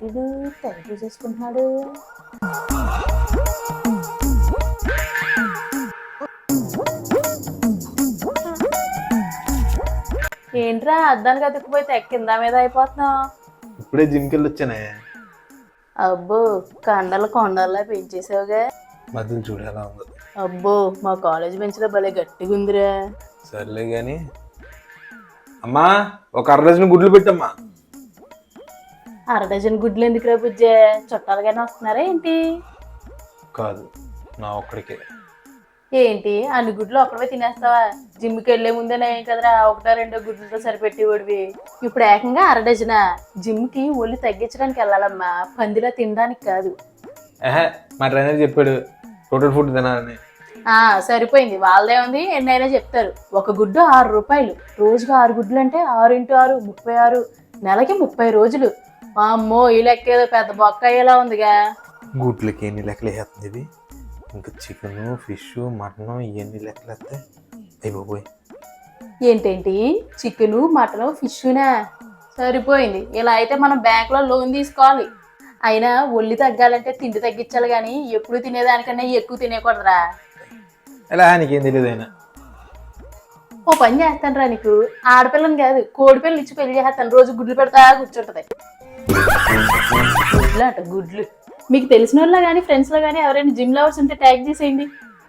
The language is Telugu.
ఏంటిది తెగ చూసేసుకుంటున్నాడు. ఏంట్రా అద్దానికి అతుక్కుపోయి తెగ కింద మీద అయిపోతున్నావు? ఇప్పుడే జిమ్కి వెళ్ళి వచ్చానే. అబ్బో కండలు కొండల్లా పెంచేసావుగా. మధ్యలో చూడు ఎలా ఉందో. అబ్బో మా కాలేజ్ బెంచ్ లో భలే గట్టిగా ఉందిరా. సర్లే గాని అమ్మా ఒక అర డజన్ గుడ్లు పెట్టమ్మా. అర డజన్ గుడ్లు ఎందుకురా బుజ్జే? చుట్టాలుగానే వస్తున్నారా ఏంటి? కాదు, నా ఒక్కడికే. ఏంటి అన్ని గుడ్లు ఒక్కడే తినేస్తావా? జిమ్కి వెళ్లే ముందే నయం కదరా, ఒకటో రెండో గుడ్లతో సరిపెట్టేవాడివి. ఇప్పుడు ఏకంగా అర డజనా? జిమ్కి ఒళ్ళు తగ్గించడానికి వెళ్ళాలమ్మా, పందిలా తినడానికి కాదు. మా ట్రైనర్ చెప్పాడు టోటల్ ఫుడ్ తినాలని. సరిపోయింది, వాళ్ళదే ఉంది. ఎన్నైనా చెప్తారు. ఒక గుడ్డు 6 రూపాయలు. రోజుగా 6 గుడ్లు అంటే 6 × 6 36. నెలకి 30 రోజులు. అమ్మో ఈ లెక్క ఏదో పెద్ద బొక్క అయ్యేలా ఉందిగా. గుడ్లకి ఎన్ని లెక్కలు వేస్తుంది ఇది? ఇంకా చికెన్, ఫిష్, మటన్ ఇవన్నీ లెక్కలు వేస్తే అయిపోయి. ఏంటేంటి చికెను, మటను, ఫిష్నా? సరిపోయింది. ఇలా అయితే మనం బ్యాంకులో లోన్ తీసుకోవాలి. అయినా ఒళ్ళు తగ్గాలంటే తిండి తగ్గించాలి కానీ ఎప్పుడు తినేదానికన్నా ఎక్కువ తినేకూడదురా. ఎలా నీకేం తెలియదు అయినా. ఓ పని చేస్తాను రా, నీకు ఆడపిల్లని కాదు కోడిపిల్లని ఇచ్చి పెళ్లి చేస్తాను. రోజు గుడ్లు పెడతా కూర్చుంటది. గుడ్లు అంట గుడ్లు. మీకు తెలిసిన వాళ్ళ కానీ ఫ్రెండ్స్లో కానీ ఎవరైనా జిమ్ లవర్స్ ఉంటే ట్యాగ్ చేసేయండి.